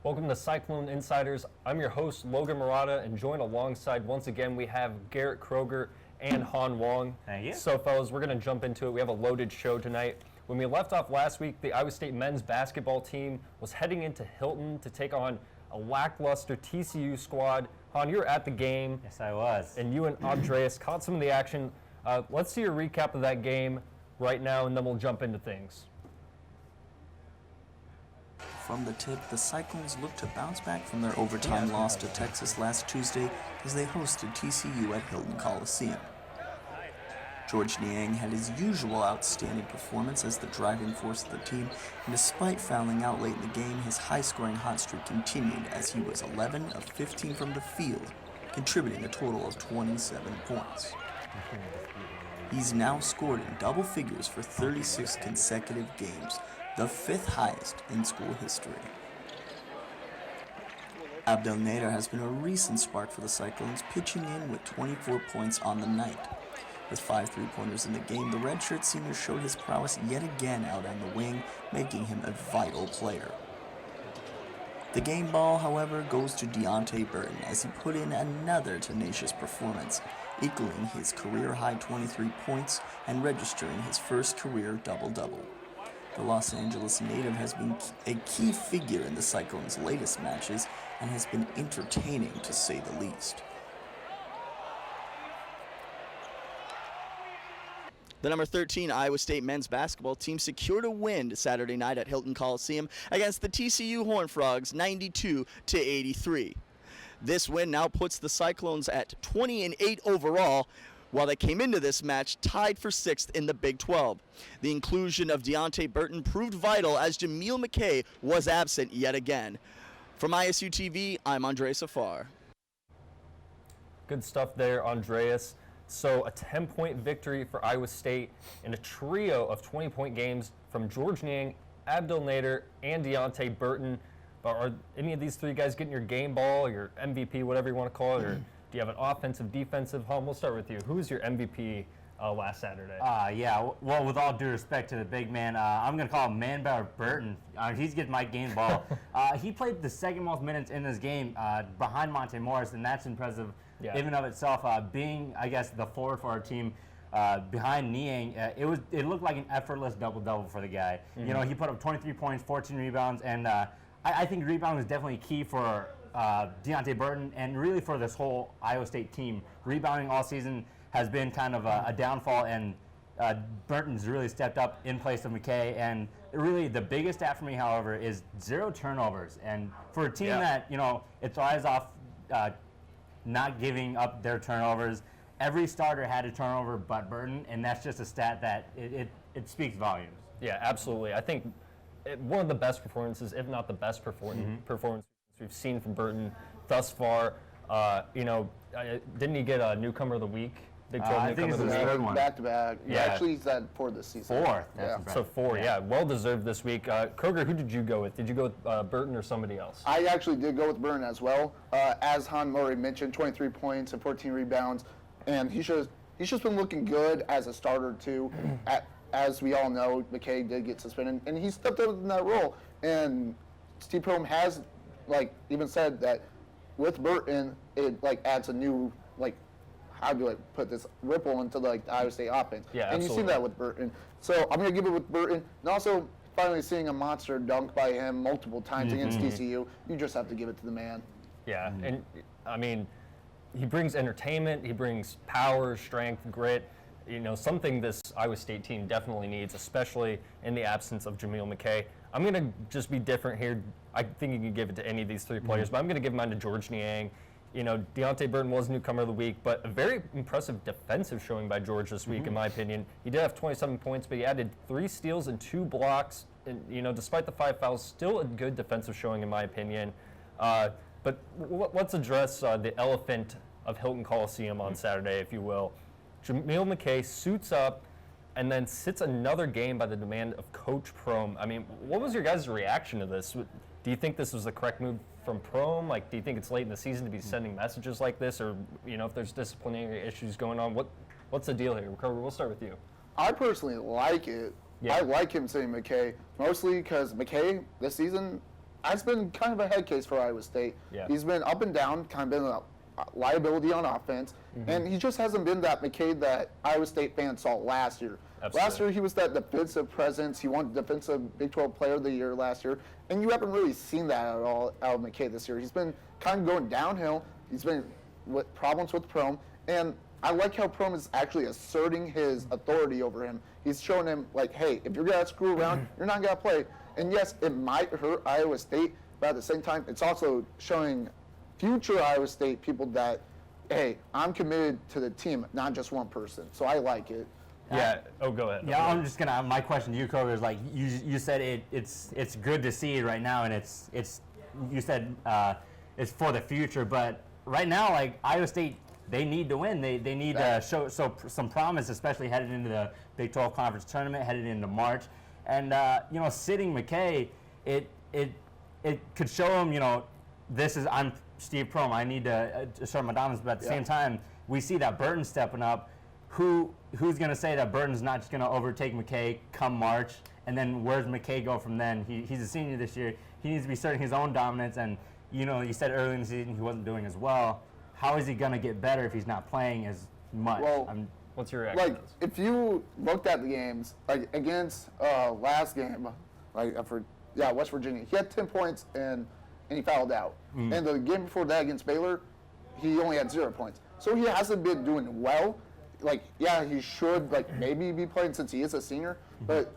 Welcome to Cyclone inCYders. I'm your host, Logan Murata, and joined alongside, once again, we have Garrett Kroger and Han Wong. Thank you. So, fellas, we're going to jump into it. We have a loaded show tonight. When we left off last week, the Iowa State men's basketball team was heading into Hilton to take on a lackluster TCU squad. Han, you were at the game. Yes, I was. And you and Andreas caught some of the action. Let's see a recap of that game right now, and then we'll jump into things. From the tip, the Cyclones look to bounce back from their overtime loss to Texas last Tuesday as they hosted TCU at Hilton Coliseum. George Niang had his usual outstanding performance as the driving force of the team, and despite fouling out late in the game, his high-scoring hot streak continued as he was 11 of 15 from the field, contributing a total of 27 points. He's now scored in double figures for 36 consecutive games, the fifth highest in school history. Abdel Nader has been a recent spark for the Cyclones, pitching in with 24 points on the night. With 5 three-pointers in the game, the redshirt senior showed his prowess yet again out on the wing, making him a vital player. The game ball, however, goes to Deontay Burton as he put in another tenacious performance, equaling his career-high 23 points and registering his first career double-double. The Los Angeles native has been a key figure in the Cyclones' latest matches and has been entertaining to say the least. The number 13 Iowa State men's basketball team secured a win Saturday night at Hilton Coliseum against the TCU Horned Frogs 92-83. This win now puts the Cyclones at 20-8 overall, while they came into this match tied for 6th in the Big 12. The inclusion of Deontay Burton proved vital as Jameel McKay was absent yet again. From ISU TV, I'm Andreas Afar. Good stuff there, Andreas. So a 10-point victory for Iowa State in a trio of 20-point games from George Niang, Abdel Nader, and Deontay Burton. But are any of these three guys getting your game ball, your MVP, whatever you want to call it, or do you have an offensive, defensive? Han, we'll start with you. Who was your MVP last Saturday? Yeah, well, with all due respect to the big man, I'm going to call him Man-Bear Burton. He's getting my game ball. He played the second most minutes in this game behind Monte Morris, and that's impressive in and of itself. Being, I guess, the forward for our team behind Niang, it looked like an effortless double-double for the guy. You know, he put up 23 points, 14 rebounds, and I think rebounding is definitely key for Deontay Burton and really for this whole Iowa State team. Rebounding all season has been kind of a downfall, and Burton's really stepped up in place of McKay. And really the biggest stat for me, however, is 0 turnovers. And for a team that, you know, it thrives off not giving up their turnovers, every starter had a turnover but Burton, and that's just a stat that it speaks volumes. Yeah, absolutely. I think one of the best performances, if not the best performance we've seen from Burton thus far. You know, didn't he get a newcomer of the week? Big 12 newcomer of the week. Third one. Back to back. Yeah. Actually, he's at 4 this season. 4th. So 4, yeah. Well deserved this week. Kroger, who did you go with? Did you go with Burton or somebody else? I actually did go with Burton as well. As Han Murray mentioned, 23 points and 14 rebounds, and he's just been looking good as a starter too. As we all know, McKay did get suspended, and he stepped up in that role. And Steve Prohm has even said that with Burton, it adds a new how do I put this, ripple into the Iowa State offense. Yeah, and absolutely. you see that with Burton. So I'm going to give it with Burton. And also, finally seeing a monster dunk by him multiple times against TCU, you just have to give it to the man. Yeah, and I mean, he brings entertainment, he brings power, strength, grit. You know, something this Iowa State team definitely needs, especially in the absence of Jameel McKay. I'm going to just be different here. I think you can give it to any of these three players, but I'm going to give mine to George Niang. You know, Deontay Burton was newcomer of the week, but a very impressive defensive showing by George this week, in my opinion. He did have 27 points, but he added 3 steals and 2 blocks. And, you know, despite the 5 fouls, still a good defensive showing, in my opinion. But let's address the elephant of Hilton Coliseum on Saturday, if you will. Jameel McKay suits up and then sits another game by the demand of Coach Prohm. I mean, what was your guys' reaction to this? Do you think this was the correct move from Prohm? Do you think it's late in the season to be sending messages like this? Or, you know, if there's disciplinary issues going on, what's the deal here? Kroger, we'll start with you. I personally like it. Yeah. I like him saying McKay, mostly because McKay this season has been kind of a head case for Iowa State. Yeah. He's been up and down, kind of been a liability on offense, and he just hasn't been that McKay that Iowa State fans saw last year. Absolutely. Last year, he was that defensive presence. He won Defensive Big 12 Player of the Year last year, and you haven't really seen that at all out of McKay this year. He's been kind of going downhill. He's been with problems with Prohm, and I like how Prohm is actually asserting his authority over him. He's showing him, like, hey, if you're going to screw around, you're not going to play. And yes, it might hurt Iowa State, but at the same time, it's also showing future Iowa State people that, hey, I'm committed to the team, not just one person. So I like it. Yeah. Oh, go ahead. Yeah, I'm just gonna. My question to you, Kobe, is like you said it's good to see it right now, and it's you said it's for the future, but right now, like Iowa State, they need to win. They need to show some promise, especially headed into the Big 12 Conference Tournament, headed into March, and sitting McKay, it could show him, I'm Steve Prohm. I need to assert my dominance, but at the same time, we see that Burton's stepping up. Who's going to say that Burton's not just going to overtake McKay come March, and then where's McKay go from then? He's a senior this year. He needs to be asserting his own dominance, and you said earlier in the season he wasn't doing as well. How is he going to get better if he's not playing as much? Well, what's your reaction? Like, if you looked at the games, like against last game, West Virginia, he had 10 points and he fouled out. And the game before that against Baylor, he only had 0 points. So he hasn't been doing well. Like, yeah, he should maybe be playing since he is a senior. But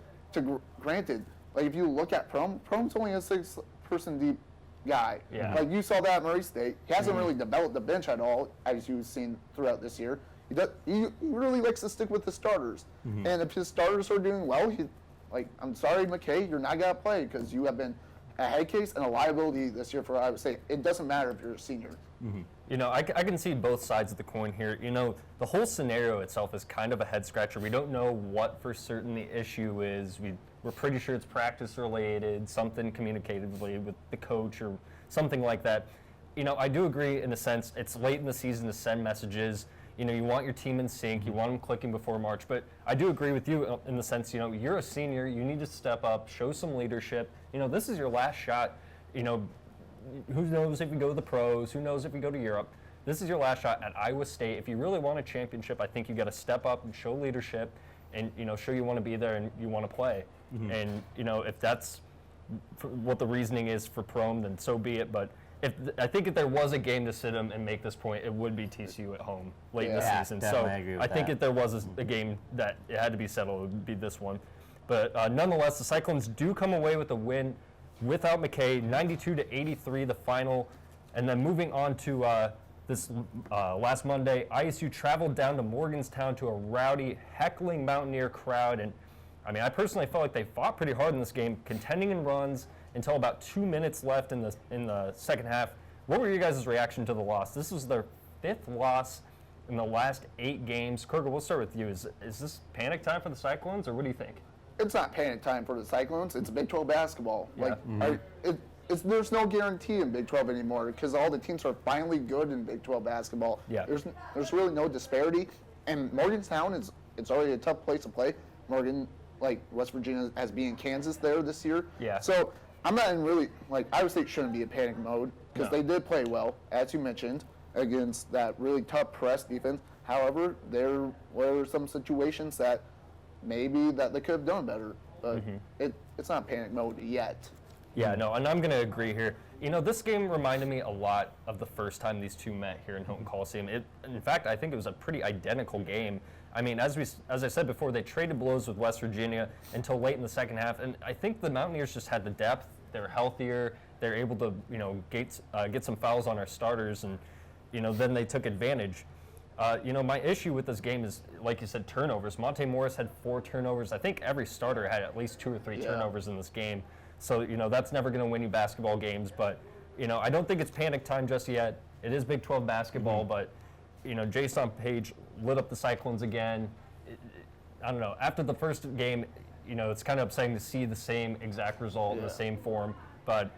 granted, like if you look at Prohm's only a 6-person deep guy. Yeah. Like you saw that at Murray State. He hasn't really developed the bench at all, as you've seen throughout this year. He really likes to stick with the starters. And if his starters are doing well, I'm sorry, McKay, you're not gonna play because you have been a head case and a liability this year for Iowa State. It doesn't matter if you're a senior. I can see both sides of the coin here. The whole scenario itself is kind of a head scratcher. We don't know what for certain the issue is. We're pretty sure it's practice related, something communicatively with the coach or something like that. I do agree in a sense it's late in the season to send messages. You want your team in sync, you want them clicking before March, but I do agree with you in the sense, you're a senior, you need to step up, show some leadership. This is your last shot. Who knows if you go to the pros, who knows if you go to Europe. This is your last shot at Iowa State. If you really want a championship, I think you got to step up and show leadership and, show you want to be there and you want to play. And, if that's what the reasoning is for Prohm, then so be it. But I think if there was a game to sit him and make this point, it would be TCU at home late in the season. So I think if there was a game that it had to be settled, it would be this one. But nonetheless, the Cyclones do come away with a win without McKay, 92-83 the final. And then moving on to this last Monday, ISU traveled down to Morgantown to a rowdy, heckling Mountaineer crowd. And I personally felt like they fought pretty hard in this game, contending in runs until about 2 minutes left in the second half. What were your guys' reaction to the loss? This was their 5th loss in the last 8 games. Kirk, we'll start with you. Is this panic time for the Cyclones, or what do you think? It's not panic time for the Cyclones. It's Big 12 basketball. Yeah. There's no guarantee in Big 12 anymore because all the teams are finally good in Big 12 basketball. Yeah. There's really no disparity, and Morgantown it's already a tough place to play. West Virginia has beaten Kansas there this year. Yeah. So I'm not in really Iowa State shouldn't be in panic mode because they did play well, as you mentioned, against that really tough press defense. However, there were some situations that maybe that they could have done better, but it's not panic mode yet. Yeah, no, and I'm going to agree here. This game reminded me a lot of the first time these two met here in Hilton Coliseum. In fact, I think it was a pretty identical game. As I said before, they traded blows with West Virginia until late in the second half, and I think the Mountaineers just had the depth. They're healthier. They're able to, get some fouls on our starters, and, then they took advantage. My issue with this game is, like you said, turnovers. Monte Morris had 4 turnovers. I think every starter had at least 2 or 3 turnovers in this game. So, that's never going to win you basketball games. But, I don't think it's panic time just yet. It is Big 12 basketball, but, Jason Page lit up the Cyclones again. I don't know. After the first game, it's kind of upsetting to see the same exact result in the same form. But,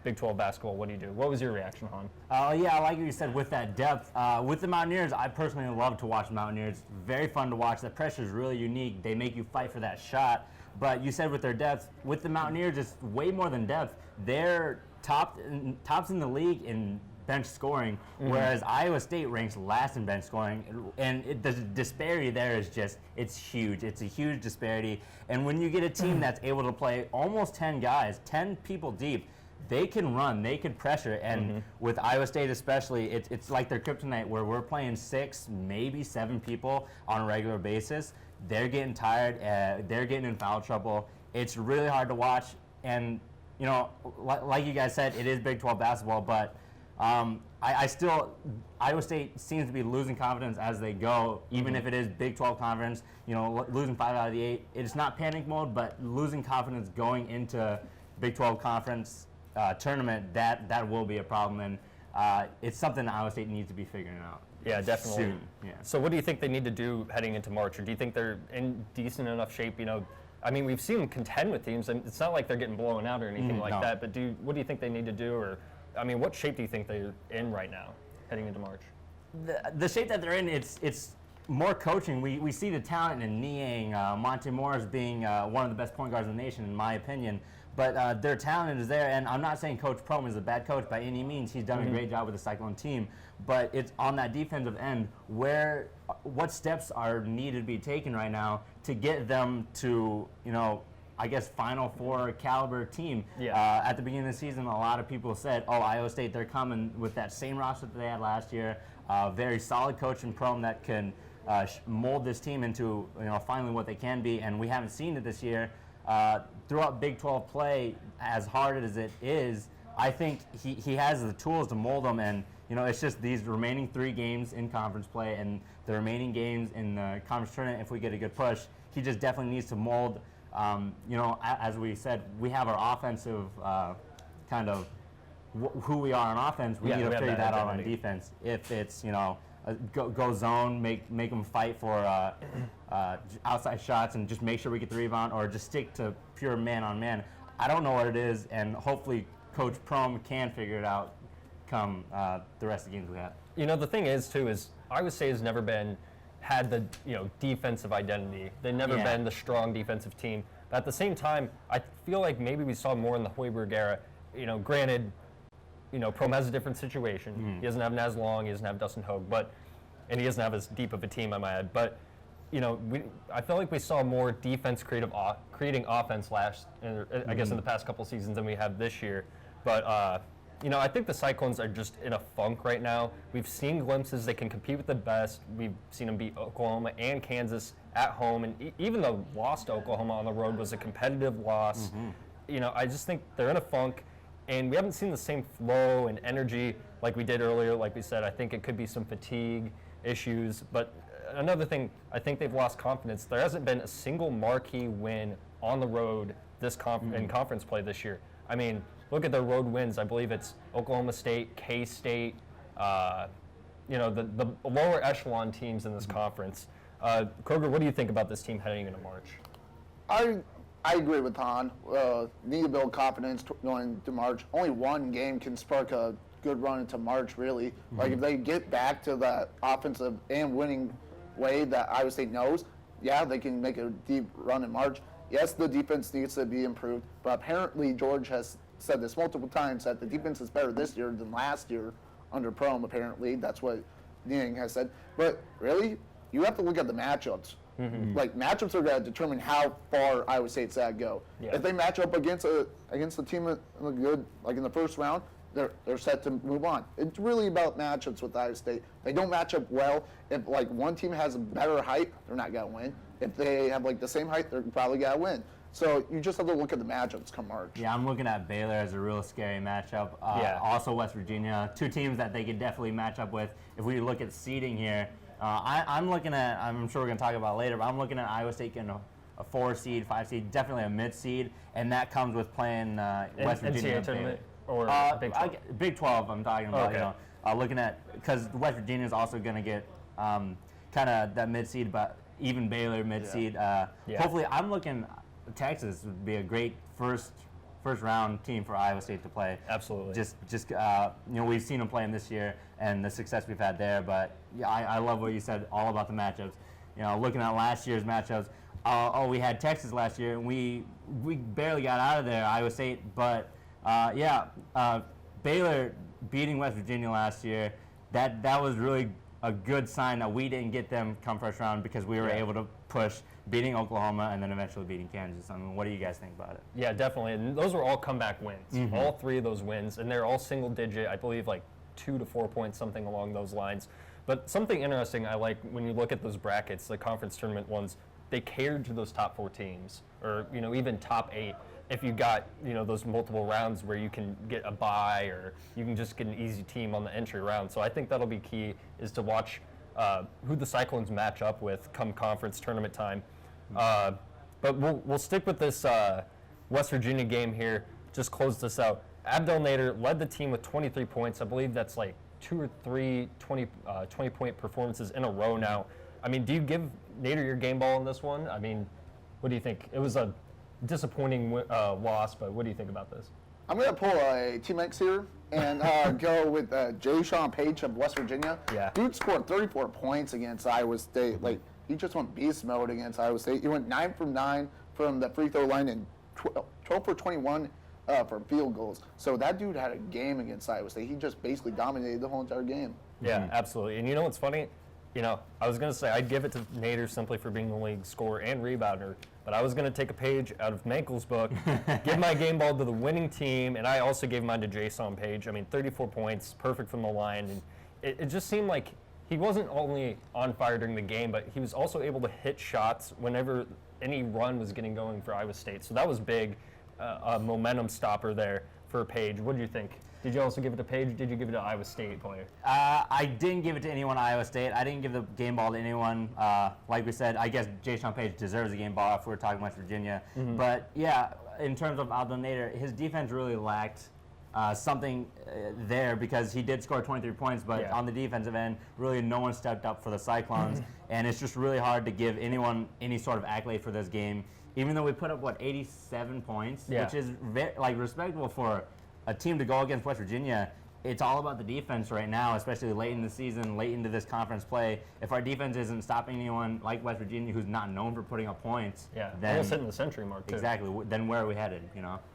Big 12 basketball, what do you do? What was your reaction, Han? I like what you said with that depth. With the Mountaineers, I personally love to watch Mountaineers. Very fun to watch. The pressure is really unique. They make you fight for that shot. But you said with their depth, with the Mountaineers, just way more than depth. They're tops in the league in bench scoring, whereas Iowa State ranks last in bench scoring, and the disparity there is just, it's huge. It's a huge disparity, and when you get a team that's able to play almost 10 guys, 10 people deep, they can run, they can pressure, and with Iowa State especially, it's like their kryptonite where we're playing 6, maybe 7 people on a regular basis. They're getting tired, they're getting in foul trouble. It's really hard to watch, and you know, like you guys said, it is Big 12 basketball, but I still, Iowa State seems to be losing confidence as they go, even if it is Big 12 conference, you know, losing 5 out of the 8. It's not panic mode, but losing confidence going into Big 12 conference tournament, that will be a problem, and it's something that Iowa State needs to be figuring out. Yeah, definitely. Soon. Yeah. So what do you think they need to do heading into March, or do you think they're in decent enough shape? You know, I mean, we've seen them contend with teams, and it's not like they're getting blown out or anything like that. But what do you think they need to do, or I mean, what shape do you think they're in right now, heading into March? The shape that they're in, it's more coaching. We see the talent in Niang, Monte Morris being one of the best point guards in the nation, in my opinion. But their talent is there, and I'm not saying Coach Prohm is a bad coach by any means. He's done a great job with the Cyclone team. But it's on that defensive end what steps are needed to be taken right now to get them to, you know, I guess Final Four caliber team. Yeah. At the beginning of the season, a lot of people said, "Oh, Iowa State, they're coming with that same roster that they had last year." Very solid coach in Prohm that can mold this team into, you know, finally what they can be, and we haven't seen it this year. Throughout Big 12 play, as hard as it is, I think he has the tools to mold them, and you know, it's just these remaining 3 games in conference play and the remaining games in the conference tournament. If we get a good push, he just definitely needs to mold. You know, as we said, we have our offensive kind of who we are on offense. We need to figure that out on defense. If it's, you know, go zone, make them fight for outside shots, and just make sure we get the rebound, or just stick to pure man-on-man. I don't know what it is, and hopefully Coach Prohm can figure it out come the rest of the games we have. You know, the thing is, too, is Iowa State has never had the, you know, defensive identity. They've never been the strong defensive team. But at the same time, I feel like maybe we saw more in the Hoiberg era. You know, granted, you know, Prohm has a different situation. He doesn't have Naz Long, he doesn't have Dustin Hogue, and he doesn't have as deep of a team, I might add. But, you know, I feel like we saw more defense creating offense I guess in the past couple seasons than we have this year. But, you know, I think the Cyclones are just in a funk right now. We've seen glimpses they can compete with the best. We've seen them beat Oklahoma and Kansas at home, and even the loss to Oklahoma on the road was a competitive loss. You know, I just think they're in a funk, and we haven't seen the same flow and energy like we did earlier. Like we said, I think it could be some fatigue issues. But another thing, I think they've lost confidence. There hasn't been a single marquee win on the road in conference play this year. I mean, look at their road wins. I believe it's Oklahoma State, K-State, you know, the lower echelon teams in this conference. Kroger, what do you think about this team heading into March? I agree with Han. Need to build confidence going to March. Only one game can spark a good run into March, really. Like, if they get back to that offensive and winning way that Iowa State knows, yeah, they can make a deep run in March. Yes, the defense needs to be improved, but apparently George has said this multiple times that the defense is better this year than last year under Prohm, apparently. That's what Niang has said. But really, you have to look at the matchups. Like, matchups are going to determine how far Iowa State's going to go. Yeah. If they match up against a team in a good, like in the first round, they're set to move on. It's really about matchups with Iowa State. They don't match up well. If, like, one team has a better height, they're not going to win. If they have, like, the same height, they're probably going to win. So you just have to look at the matchups come March. Yeah, I'm looking at Baylor as a real scary matchup. Also West Virginia, 2 teams that they could definitely match up with. If we look at seeding here, I'm looking at, I'm sure we're going to talk about it later, but I'm looking at Iowa State getting a 4 seed, 5 seed, definitely a mid seed, and that comes with playing West Virginia. NCAA tournament or Big 12? Big 12 I'm talking about. Okay. You know, looking at, because West Virginia is also going to get kind of that mid seed, but even Baylor mid seed. Hopefully, I'm looking. Texas would be a great first round team for Iowa State to play. Absolutely. Just you know, we've seen them play them this year and the success we've had there. But yeah, I love what you said all about the matchups. You know, looking at last year's matchups, we had Texas last year, and we barely got out of there, Iowa State. But Baylor beating West Virginia last year, that was really a good sign that we didn't get them come first round because we were able to push, beating Oklahoma and then eventually beating Kansas. I mean, what do you guys think about it? Yeah, definitely. And those were all comeback wins. All 3 of those wins, and they're all single digit. I believe like 2 to 4 points, something along those lines. But something interesting I like when you look at those brackets, the conference tournament ones, they catered to those top 4 teams, or even top 8. If you got those multiple rounds where you can get a bye or you can just get an easy team on the entry round. So I think that'll be key, is to watch who the Cyclones match up with come conference tournament time. But we'll stick with this West Virginia game here. Just close this out. Abdel Nader led the team with 23 points. I believe that's like 2 or 3 20-point performances in a row now. I mean, do you give Nader your game ball in this one? I mean, what do you think? It was a disappointing loss, but what do you think about this? I'm going to pull a Team X here and go with Jay-Sean Page of West Virginia. Yeah. Dude scored 34 points against Iowa State. Like, he just went beast mode against Iowa State. He went 9 from 9 from the free throw line and 12 for 21 for field goals. So that dude had a game against Iowa State. He just basically dominated the whole entire game. Yeah, absolutely. And you know what's funny? I was going to say I'd give it to Nader simply for being the league scorer and rebounder, but I was going to take a page out of Mankel's book, give my game ball to the winning team, and I also gave mine to Jay-Sean Page. I mean, 34 points, perfect from the line, and it just seemed like he wasn't only on fire during the game, but he was also able to hit shots whenever any run was getting going for Iowa State. So that was big, a momentum stopper there for Page. What did you think? Did you also give it to Page? Did you give it to Iowa State player? I didn't give it to anyone at Iowa State. I didn't give the game ball to anyone. Like we said, I guess Jay-Sean Page deserves a game ball if we're talking West Virginia. But yeah, in terms of Abdel Nader, his defense really lacked something there because he did score 23 points, but on the defensive end, really no one stepped up for the Cyclones. And it's just really hard to give anyone any sort of accolade for this game, even though we put up, 87 points, which is respectable for a team to go against West Virginia. It's all about the defense right now, especially late in the season, late into this conference play. If our defense isn't stopping anyone like West Virginia, who's not known for putting up points, then almost hitting the century mark too. Exactly. Then where are we headed?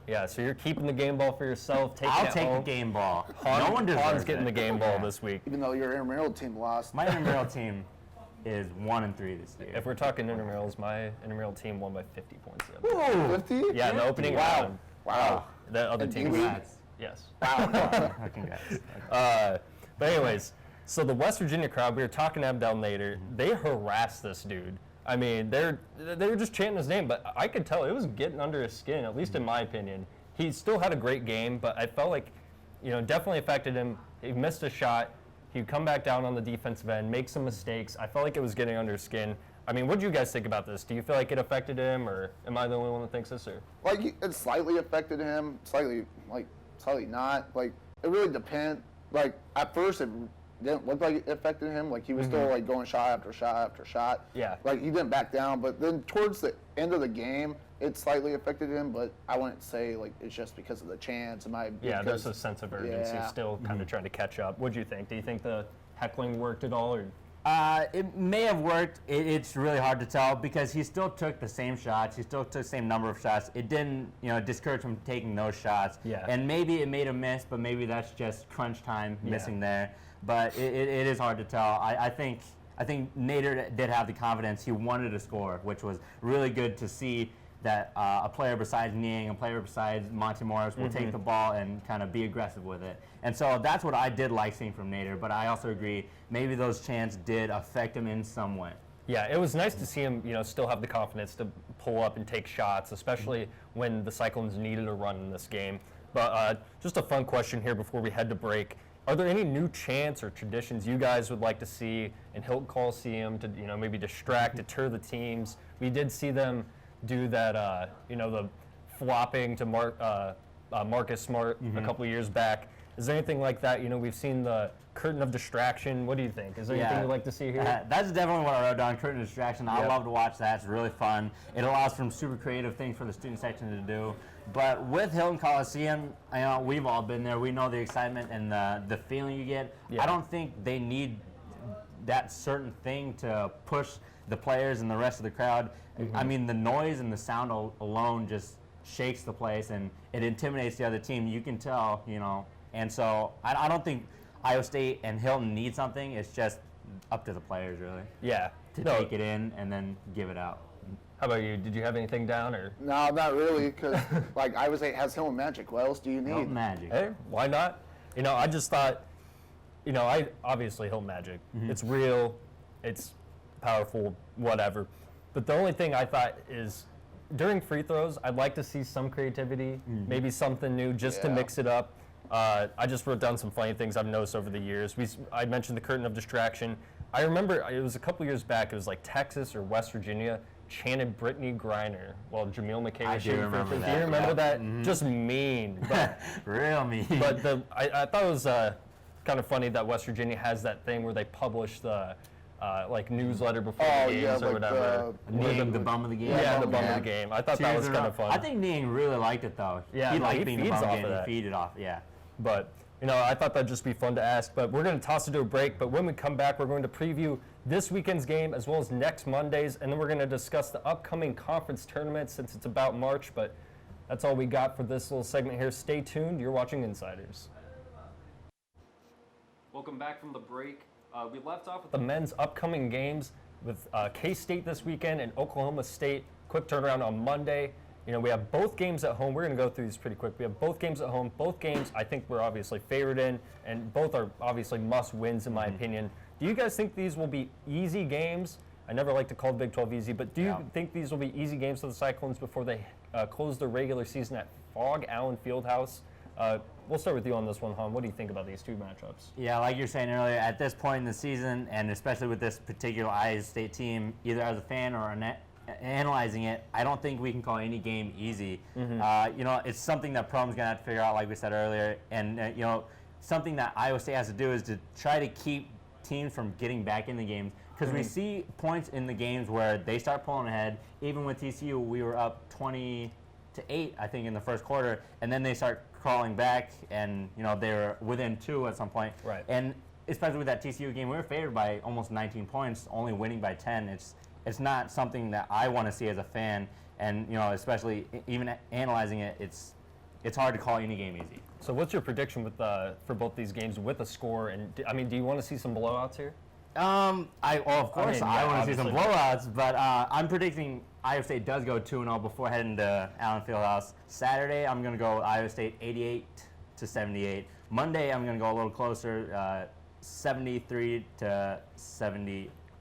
Yeah. So you're keeping the game ball for yourself. I'll take the game ball. No one deserves Han's getting it. the game ball this week. Even though your intramural team lost. My intramural team is 1-3 this year. If we're talking intramurals, my intramural team won by 50 points. The other day. 50? Yeah, in the opening round. Wow. The other team. Congrats. Yes. Congrats. But anyways, so the West Virginia crowd, we were talking to Abdel Nader, they harassed this dude. I mean, they were just chanting his name, but I could tell it was getting under his skin, at least in my opinion. He still had a great game, but I felt like, definitely affected him. He missed a shot. He'd come back down on the defensive end, make some mistakes. I felt like it was getting under his skin. I mean, what do you guys think about this? Do you feel like it affected him, or am I the only one that thinks this? Or It slightly affected him, slightly not. It really depends. At first, it didn't look like it affected him. He was still going shot after shot after shot. Yeah. He didn't back down. But then towards the end of the game, it slightly affected him. But I wouldn't say it's just because of the chance. there's a sense of urgency still kind of trying to catch up. What do you think? Do you think the heckling worked at all, or? It may have worked. It's really hard to tell because he still took the same shots. He still took the same number of shots. It didn't, discourage him from taking those shots. Yeah. And maybe it made him miss, but maybe that's just crunch time missing there. But it is hard to tell. I think Nader did have the confidence. He wanted to score, which was really good to see that a player besides Niang, a player besides Monty Morris will take the ball and kind of be aggressive with it. And so that's what I did like seeing from Nader, but I also agree maybe those chants did affect him in some way. Yeah, it was nice to see him, still have the confidence to pull up and take shots, especially when the Cyclones needed a run in this game. But just a fun question here before we head to break. Are there any new chants or traditions you guys would like to see in Hilton Coliseum to, maybe distract, deter the teams? We did see them do that, the flopping to Marcus Smart a couple of years back. Is there anything like that? We've seen the curtain of distraction. What do you think? Is there anything you'd like to see here? That's definitely what I wrote down, curtain of distraction. I love to watch that. It's really fun. It allows for some super creative things for the student section to do. But with Hilton Coliseum, we've all been there. We know the excitement and the feeling you get. Yeah. I don't think they need that certain thing to push the players and the rest of the crowd. I mean, the noise and the sound alone just shakes the place, and it intimidates the other team. You can tell, you know. And so I don't think Iowa State and Hilton need something. It's just up to the players, really. Yeah. To take it in and then give it out. How about you? Did you have anything down or? No, not really, because like Iowa State has Hilton Magic. What else do you need? Hilton Magic. Hey, why not? You know, I just thought, you know, I obviously Hilton Magic. It's real, it's powerful, whatever. But the only thing I thought is during free throws, I'd like to see some creativity, maybe something new just to mix it up. I just wrote down some funny things I've noticed over the years. I mentioned the curtain of distraction. I remember it was a couple years back. It was like Texas or West Virginia chanted Brittany Griner while Jameel McKay was shooting free throws. Do you remember that? Just mean. But, Real mean. But I thought it was kind of funny that West Virginia has that thing where they publish the like newsletter before the games or like whatever. The bum of the game. Yeah, the bum of the game. I thought that was kind of fun. I think Niang really liked it, though. Yeah, he no, liked he being the feeds bum off game. of that. He feed it off, yeah. But, you know, I thought that'd just be fun to ask. But we're going to toss it to a break. But when we come back, we're going to preview this weekend's game as well as next Monday's. And then we're going to discuss the upcoming conference tournament since it's about March. But that's all we got for this little segment here. Stay tuned. You're watching inCYders. Welcome back from the break. We left off with the men's upcoming games with K-State this weekend and Oklahoma State. Quick turnaround on Monday. You know, we have both games at home. We're going to go through these pretty quick. We have both games at home. Both games I think we're obviously favored in, and both are obviously must-wins in my opinion. Do you guys think these will be easy games? I never like to call the Big 12 easy, but do you think these will be easy games for the Cyclones before they close their regular season at Fog Allen Fieldhouse? We'll start with you on this one, Han. What do you think about these two matchups? Yeah, like you were saying earlier, at this point in the season, and especially with this particular Iowa State team, either as a fan or analyzing it, I don't think we can call any game easy. You know, it's something that Prom's going to have to figure out, like we said earlier. And, you know, something that Iowa State has to do is to try to keep teams from getting back in the games. Because we see points in the games where they start pulling ahead. Even with TCU, we were up 20-8, I think, in the first quarter. And then they start crawling back, and, you know, they were within 2 at some point. Right. And especially with that TCU game, we were favored by almost 19 points, only winning by 10. It's not something that I want to see as a fan, and, you know, especially even analyzing it, it's hard to call any game easy. So what's your prediction with for both these games with a score? And I mean, do you want to see some blowouts here? Of course, I want to see some obviously. blowouts, but I'm predicting Iowa State does go 2-0 before heading to Allen Fieldhouse. Saturday, I'm going to go Iowa State 88-78. Monday, I'm going to go a little closer, 73-72.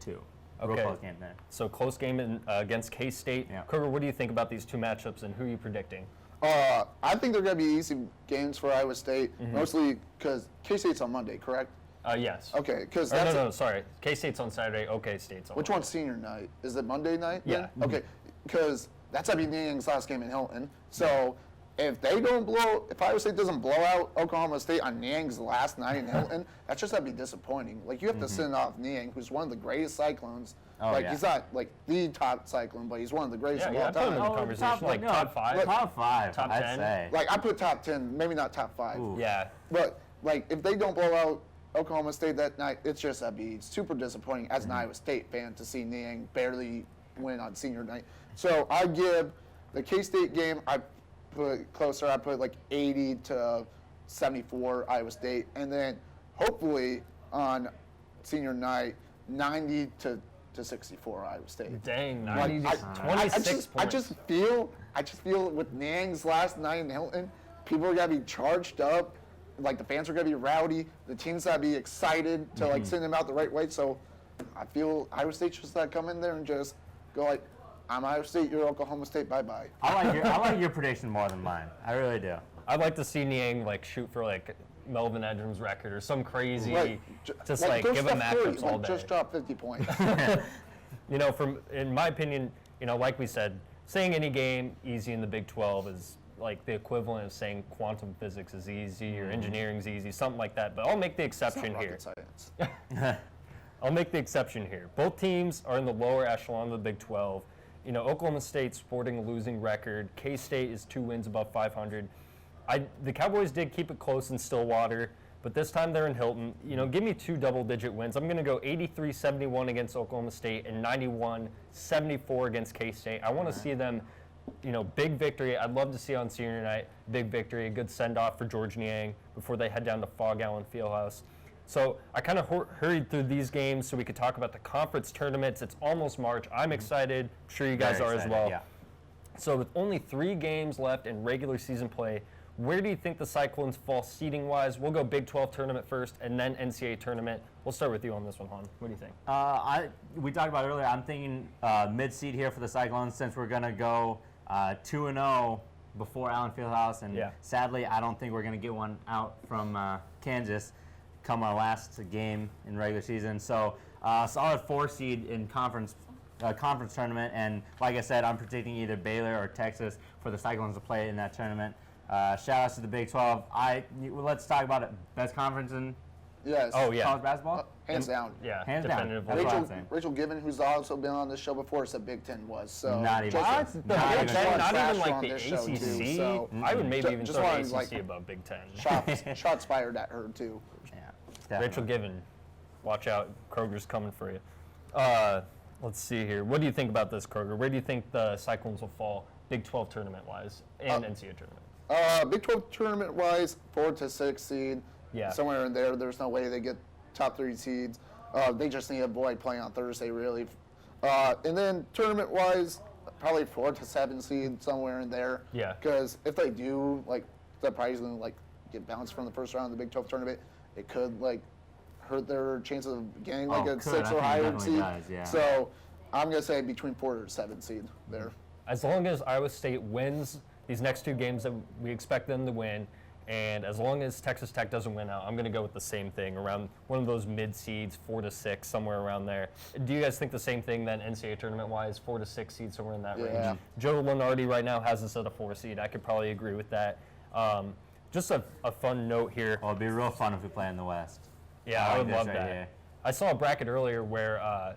Real Okay. close game there. So close game against K-State. Yeah. Kruger, what do you think about these two matchups, and who are you predicting? I think they're going to be easy games for Iowa State, mostly because K-State's on Monday, correct? Yes. Okay, because Or that's no, sorry. K-State's on Saturday. OK State's on which Monday. one's senior night? Is it Monday night? Yeah. then? Okay, because that's going to be Niang's last game in Hilton. So if Iowa State doesn't blow out Oklahoma State on Niang's last night in Hilton, that's just going to be disappointing. Like, you have to send off Niang, who's one of the greatest Cyclones. He's not like the top Cyclone, but he's one of the greatest of Yeah, all I put him in time. the conversation, top 5. Top 5, Top I'd 10? say. Like, I put top 10, maybe not top 5. Ooh. Yeah. But, like, if they don't blow out Oklahoma State that night, it's just that'd be super disappointing as an Iowa State fan to see Niang barely win on senior night. So I give the K-State game, I put closer. I put like 80-74 Iowa State, and then hopefully on senior night 90-64 Iowa State. Dang, Like, 90 I- 26 I points. just feel with Niang's last night in Hilton, people are gonna be charged up. Like, the fans are gonna be rowdy. The team's gotta be excited to like send them out the right way. So I feel Iowa State just gotta come in there and just go like, I'm Iowa State, you're Oklahoma State, bye-bye. I like your prediction more than mine. I really do. I'd like to see Niang like shoot for like Melvin Edrum's record or some crazy, Right. just like go give him Steph Curry, matchups all like, day. just drop 50 points. You know, in my opinion, you know, like we said, saying any game easy in the Big 12 is like the equivalent of saying quantum physics is easy or engineering's easy, something like that. But I'll make the It's not exception here. rocket science. I'll make the exception here. Both teams are in the lower echelon of the Big 12. You know, Oklahoma State sporting a losing record. K-State is 2 wins above 500. The Cowboys did keep it close in Stillwater, but this time they're in Hilton. Give me 2 double-digit wins. I'm going to go 83-71 against Oklahoma State and 91-74 against K-State. I want to see them, big victory. I'd love to see on senior night, big victory, a good send-off for George Niang before they head down to Fog Allen Fieldhouse. So I kind of hurried through these games so we could talk about the conference tournaments. It's almost March. I'm excited. I'm sure you guys are as well. Yeah. So with only 3 games left in regular season play, where do you think the Cyclones fall seeding-wise? We'll go Big 12 tournament first and then NCAA tournament. We'll start with you on this one, Han. What do you think? We talked about earlier, I'm thinking mid-seed here for the Cyclones since we're going to go 2-0 before Allen Fieldhouse. And sadly, I don't think we're going to get one out from Kansas come our last game in regular season. So solid 4 seed in conference tournament. And like I said, I'm predicting either Baylor or Texas for the Cyclones to play in that tournament. Shout outs to the Big 12. Let's talk about it. Best conference in college basketball? Hands down. Yeah, hands down. definitively. That's what I'm saying. Rachel Given, who's also been on this show before, said Big Ten was. So Not even. just- What? The Big Not Ten, even. not even Trash like on the this show, too, ACC. so- I would maybe even Just throw wanted, ACC like, above Big Ten. shots fired at her too. Yeah, Rachel definitely. Given, watch out. Kroger's coming for you. Let's see here. What do you think about this, Kroger? Where do you think the Cyclones will fall Big 12 tournament-wise and NCAA tournament? Big 12 tournament wise, 4 to 6 seed. Yeah. Somewhere in there. There's no way they get top 3 seeds. They just need to avoid playing on Thursday, really. And then tournament wise, probably 4 to 7 seed, somewhere in there. Yeah. Because if they do, surprisingly, get bounced from the first round of the Big 12 tournament, it could hurt their chances of getting Oh, a could. 6 I or think it higher definitely seed. does, yeah. So I'm gonna say between 4 to 7 seed there. As long as Iowa State wins these next 2 games that we expect them to win, and as long as Texas Tech doesn't win out, I'm going to go with the same thing, around one of those mid-seeds, 4 to 6, somewhere around there. Do you guys think the same thing then, NCAA tournament-wise, 4 to 6 seeds, somewhere in that Yeah. range? Joe Lenardi right now has us at a 4 seed. I could probably agree with that. Just a fun note here. Well, it'd be real fun if we play in the West. Yeah, I I like would this love right that. here. I saw a bracket earlier where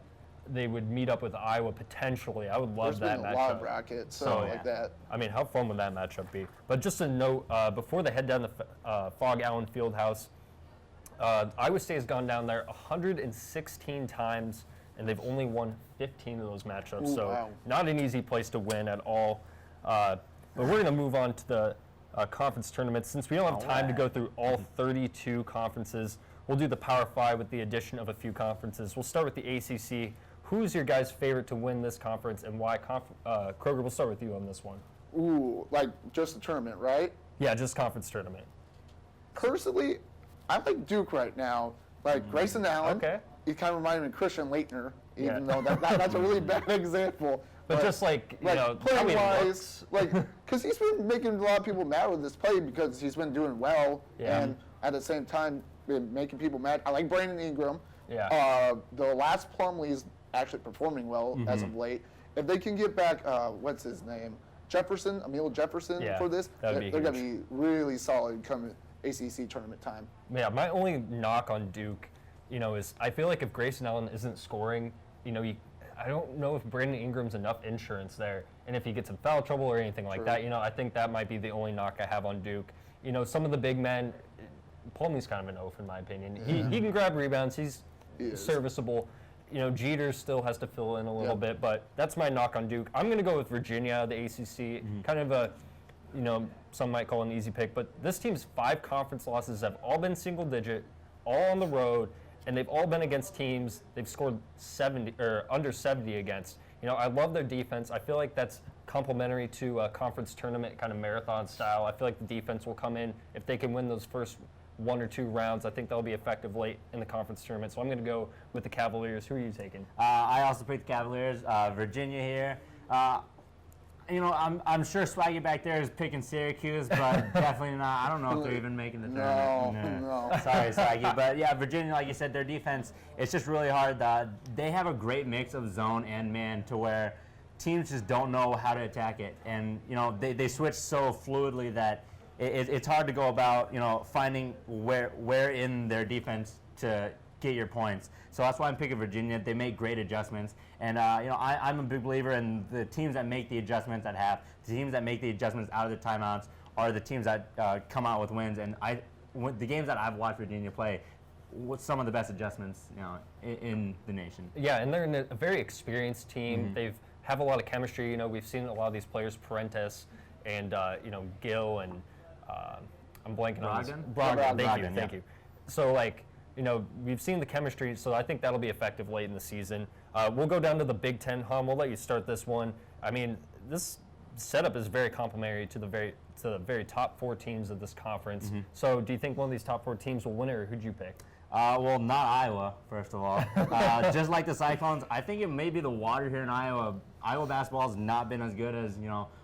they would meet up with Iowa potentially. I would love There's that been a matchup. lot of brackets So, like that. I mean, how fun would that matchup be? But just a note, before they head down to Fog Allen Fieldhouse, Iowa State has gone down there 116 times, and they've only won 15 of those matchups. Ooh, so wow. not an easy place to win at all. But we're going to move on to the conference tournament. Since we don't have time to go through all 32 conferences, we'll do the Power 5 with the addition of a few conferences. We'll start with the ACC. Who's your guys' favorite to win this conference and why? Kroger, we'll start with you on this one. Ooh, just the tournament, right? Yeah, just conference tournament. Personally, I like Duke right now. Grayson Allen. Okay. He kind of reminded me of Christian Leitner, even Yeah. though that's a really bad example. But just how playing he wise, looks. because he's been making a lot of people mad with this play because he's been doing well, Yeah. and at the same time been making people mad. I like Brandon Ingram. Yeah. The last Plumlee's actually performing well as of late. If they can get back, what's his name, Emil Jefferson Yeah, for this, that'd be they're going huge. to be really solid come ACC tournament time. Yeah, my only knock on Duke, is I feel like if Grayson Allen isn't scoring, I don't know if Brandon Ingram's enough insurance there, and if he gets in foul trouble or anything like True. that, I think that might be the only knock I have on Duke. Some of the big men, Plumlee's kind of an oaf in my opinion. He can grab rebounds. He's He is. serviceable. Jeters still has to fill in a little Yep. bit, but that's my knock on Duke. I'm going to go with Virginia, the ACC, kind of a, some might call it an easy pick, but this team's 5 conference losses have all been single digit, all on the road, and they've all been against teams they've scored 70 or under 70 against. I love their defense. I feel like that's complementary to a conference tournament kind of marathon style. I feel like the defense will come in if they can win those first 1 or 2 rounds. I think they'll be effective late in the conference tournament. So I'm going to go with the Cavaliers. Who are you taking? I also picked the Cavaliers. Virginia here. I'm sure Swaggy back there is picking Syracuse, but definitely not. I don't know if they're even making the tournament. No. Sorry, Swaggy. But yeah, Virginia, like you said, their defense, it's just really hard. They have a great mix of zone and man to where teams just don't know how to attack it. And, they switch so fluidly that it's hard to go about, finding where in their defense to get your points. So that's why I'm picking Virginia. They make great adjustments. And, I'm a big believer in the teams that make the adjustments at half. The teams that make the adjustments out of the timeouts are the teams that come out with wins. And the games that I've watched Virginia play, with some of the best adjustments, in the nation. Yeah, and they're a very experienced team. They have a lot of chemistry. We've seen a lot of these players, Parentes and Gill and I'm blanking on this. Brogdon. Thank you. So we've seen the chemistry, so I think that'll be effective late in the season. We'll go down to the Big Ten. We'll let you start this one. I mean, this setup is very complimentary to the very top 4 teams of this conference. So do you think one of these top 4 teams will win it, or who'd you pick? Well, not Iowa, first of all. Just like the Cyclones, I think it may be the water here in Iowa. Iowa basketball has not been as good as,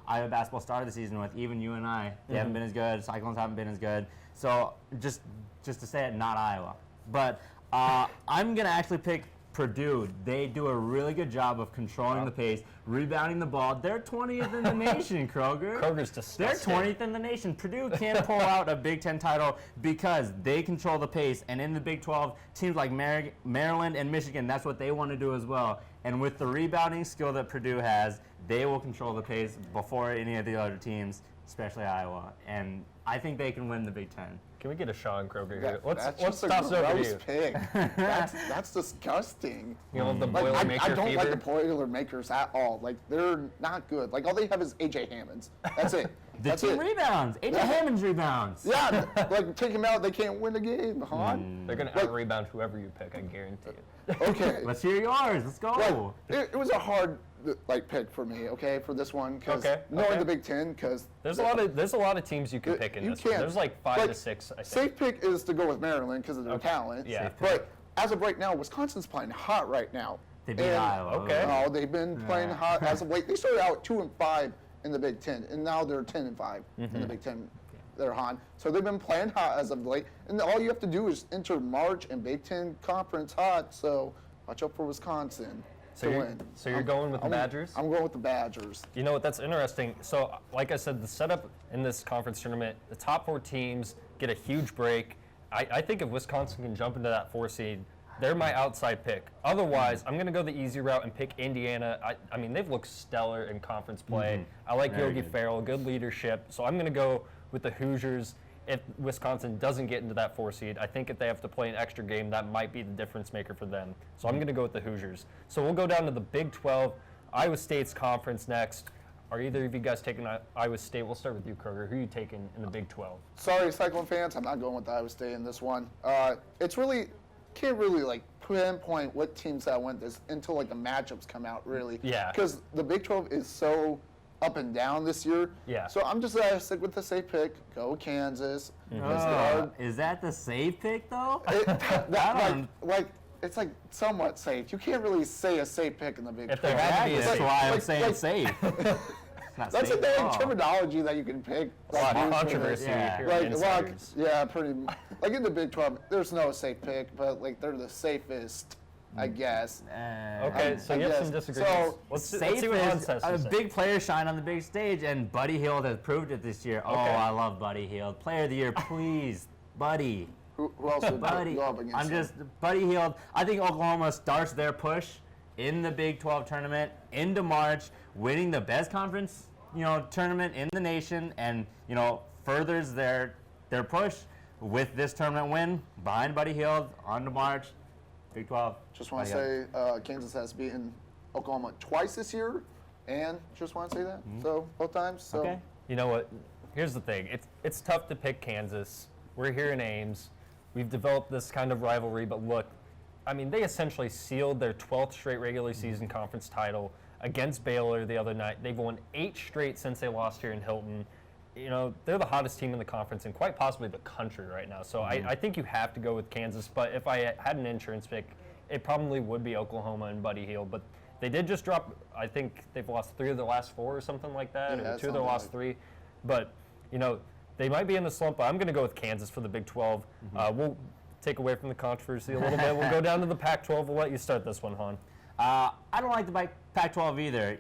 Iowa basketball started the season with. Even you and I, they haven't been as good. Cyclones haven't been as good. So just to say it, not Iowa. But I'm going to actually pick Purdue. They do a really good job of controlling the pace, rebounding the ball. They're 20th in the nation, Kroger. Kroger's disgusting. They're 20th in the nation. Purdue can't pull out a Big Ten title because they control the pace. And in the Big 12, teams like Maryland and Michigan, that's what they want to do as well. And with the rebounding skill that Purdue has, they will control the pace before any of the other teams, especially Iowa. And I think they can win the Big Ten. Can we get a Sean Kroger here? That's Let's just toss a it over to gross you. pick. That's disgusting. The Like, Boilermaker I don't fever. like the Boilermakers at all. Like, they're not good. Like, all they have is A.J. Hammonds. That's it. That's team it. rebounds. A.J. Hammond's rebounds. Yeah, like, take him out, they can't win the game, Han. They're going to out-rebound whoever you pick, I guarantee it. Okay. Let's hear yours. Let's go. It was a hard pick for me, for this one, because knowing the Big Ten, because There's a lot of teams you can pick in this one. There's like 5 to 6, I think. Safe pick is to go with Maryland because of their talent. Yeah. But as of right now, Wisconsin's playing hot right now. They beat Iowa. Okay. Oh, they've been playing hot as of late. They started out 2-5 in the Big Ten, and now they're 10-5 in the Big Ten. They're hot. So they've been playing hot as of late, and all you have to do is enter March and Big Ten Conference hot. So watch out for Wisconsin to win. So you're going with the Badgers? I'm going with the Badgers. You know what? That's interesting. So, like I said, the setup in this conference tournament, the top 4 teams get a huge break. I think if Wisconsin can jump into that 4 seed, they're my outside pick. Otherwise, I'm going to go the easy route and pick Indiana. I mean, they've looked stellar in conference play. I like Very Yogi good. Ferrell, good leadership. So I'm going to go with the Hoosiers. If Wisconsin doesn't get into that 4 seed, I think if they have to play an extra game, that might be the difference maker for them. So I'm going to go with the Hoosiers. So we'll go down to the Big 12, Iowa State's conference next. Are either of you guys taking Iowa State? We'll start with you, Kroger. Who are you taking in the Big 12? Sorry, Cyclone fans, I'm not going with Iowa State in this one. It's really can't really pinpoint what teams that went this until the matchups come out really. Yeah. Because the Big 12 is so up and down this year. Yeah. So I'm just gonna stick with the safe pick. Go Kansas. Because they are- Is that the safe pick, though? it's somewhat safe. You can't really say a safe pick in the Big 12. If there had to be a That's safe why I'm like- saying like- safe. It's not That's safe a at all. terminology that you can pick. A lot of used for controversy this. Yeah. here Like, in a lot, insiders. yeah, pretty. Like in the Big 12, there's no safe pick, but they're the safest, I guess. Okay, so you have some guess. disagreements. So, Let's Safe see what Hans is has to a say. big player shine on the big stage, and Buddy Hield has proved it this year. Oh, Okay. I love Buddy Hield. Player of the year, please, Buddy. Who else would Buddy. go up against I'm him? just Buddy Hield. I think Oklahoma starts their push in the Big 12 tournament into March, winning the best conference, tournament in the nation, and furthers their push with this tournament win behind Buddy Hield on to March, Big 12. Just want to Buddy Hield. say Kansas has beaten Oklahoma twice this year, and just want to say that. So both times. So Okay. You know what? Here's the thing. It's tough to pick Kansas. We're here in Ames. We've developed this kind of rivalry, but look, I mean, they essentially sealed their 12th straight regular season conference title against Baylor the other night. They've won 8 straight since they lost here in Hilton. They're the hottest team in the conference and quite possibly the country right now. So I think you have to go with Kansas. But if I had an insurance pick, it probably would be Oklahoma and Buddy Hield. But they did just drop, I think they've lost 3 of their last 4 or something like that, Yeah, or 2 of their something last like- 3. But, they might be in the slump, but I'm going to go with Kansas for the Big 12. We'll take away from the controversy a little bit. We'll go down to the Pac-12. We'll let you start this one, Han. I don't like the Pac-12 either.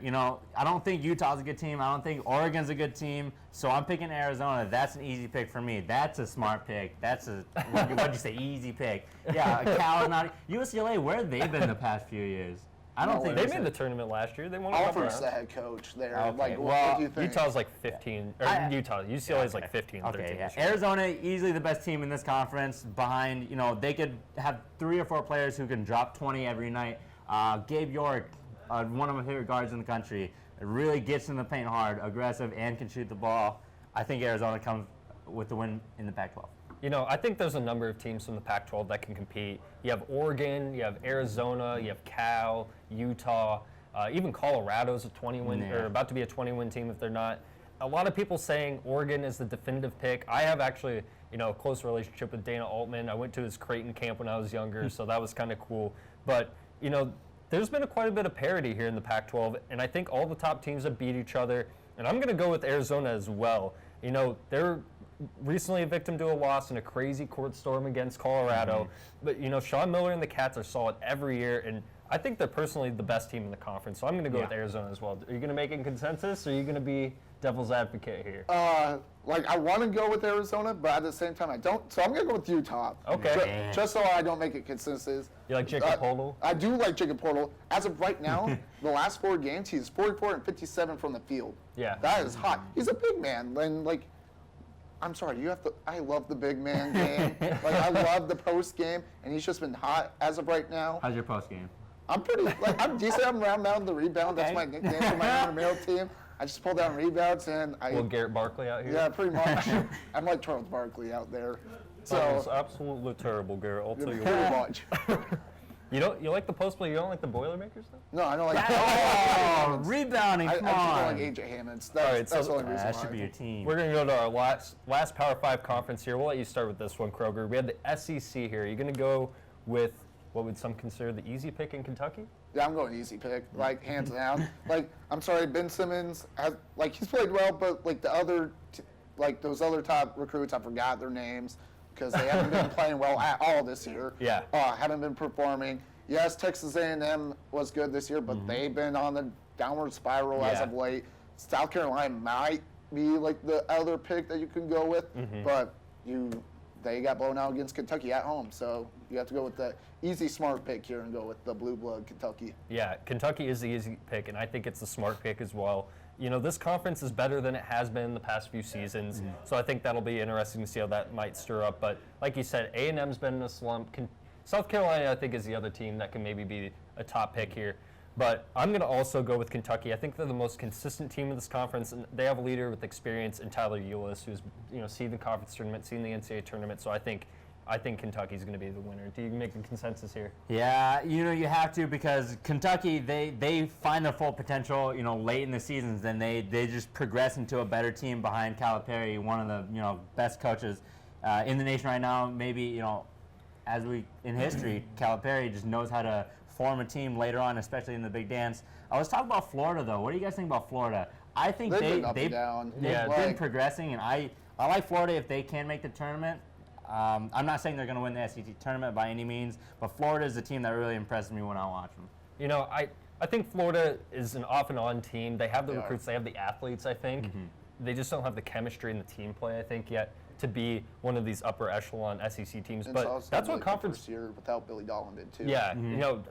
I don't think Utah's a good team. I don't think Oregon's a good team. So I'm picking Arizona. That's an easy pick for me. That's a smart pick. That's what'd you say, easy pick. Yeah, Cal is not. UCLA, where have they been the past few years? I don't think They made the tournament last year. They won a couple Alfred's rounds. the head coach there. Okay, Like, well, what do you think? Utah's like 15, or UCLA's like 15, 13 Okay, yeah. this year. Arizona, easily the best team in this conference. Behind, they could have 3 or 4 players who can drop 20 every night. Gabe York, one of my favorite guards in the country, really gets in the paint hard, aggressive, and can shoot the ball. I think Arizona comes with the win in the Pac-12. I think there's a number of teams from the Pac-12 that can compete. You have Oregon, you have Arizona, you have Cal, Utah, even Colorado's a 20-win or about to be a 20-win team if they're not. A lot of people saying Oregon is the definitive pick. I have actually, a close relationship with Dana Altman. I went to his Creighton camp when I was younger, so that was kind of cool. But, there's been quite a bit of parity here in the Pac-12, and I think all the top teams have beat each other. And I'm going to go with Arizona as well. They're recently a victim to a loss in a crazy court storm against Colorado. But, Sean Miller and the Cats are solid every year, and I think they're personally the best team in the conference. So I'm going to go with Arizona as well. Are you going to make it consensus, or are you going to be devil's advocate here? I want to go with Arizona, but at the same time, I don't. So I'm going to go with Utah. Okay. Just so I don't make it consensus. You like Jacob Poeltl? I do like Jacob Poeltl. As of right now, the last 4 games, he's 44 and 57 from the field. Yeah. That is hot. He's a big man. And, I'm sorry, I love the big man game. I love the post game, and he's just been hot as of right now. How's your post game? I'm pretty, I'm decent. I'm around mountain the rebound. That's my nickname for my intramural team. I just pull down rebounds, and Little Garrett Barkley out here? Yeah, pretty much. I'm like Charles Barkley out there. That was absolutely terrible, Garrett. I'll tell you pretty what. much. You like the post play? You don't like the Boilermakers, though? No, I don't like. Oh, rebounding! I Come just on. don't like AJ Hammonds. All right, That's so the only reason That why. should be your team. We're going to go to our last Power 5 conference here. We'll let you start with this one, Kroger. We have the SEC here. You're going to go with what would some consider the easy pick in Kentucky? Yeah, I'm going easy pick, hands down. I'm sorry, Ben Simmons has, he's played well, but the other, those other top recruits, I forgot their names because they haven't been playing well at all this year. Yeah. Haven't been performing. Yes, Texas A&M was good this year, but they've been on the downward spiral as of late. South Carolina might be the other pick that you can go with, but they got blown out against Kentucky at home, so you have to go with the easy, smart pick here and go with the blue blood Kentucky. Yeah, Kentucky is the easy pick, and I think it's the smart pick as well. This conference is better than it has been in the past few seasons, so I think that'll be interesting to see how that might stir up. But like you said, A&M's been in a slump. South Carolina, I think, is the other team that can maybe be a top pick here. But I'm going to also go with Kentucky. I think they're the most consistent team in this conference, and they have a leader with experience in Tyler Ulis, who's seen the conference tournament, seen the NCAA tournament. So I think Kentucky's going to be the winner. Do you make a consensus here? Yeah, you have to, because Kentucky, they find their full potential, late in the seasons. Then they just progress into a better team behind Calipari, one of the best coaches in the nation right now. Maybe in history, Calipari just knows how to form a team later on, especially in the big dance. I was talking about Florida, though. What do you guys think about Florida? I think They've been up and down. they've been progressing, and I like Florida if they can make the tournament. I'm not saying they're going to win the SEC tournament by any means, but Florida is a team that really impresses me when I watch them. I think Florida is an off and on team. They have the recruits, they have the athletes, I think. They just don't have the chemistry and the team play, I think, yet to be one of these upper echelon SEC teams. And But that's what conference. First year without Billy Dolan did too. Yeah,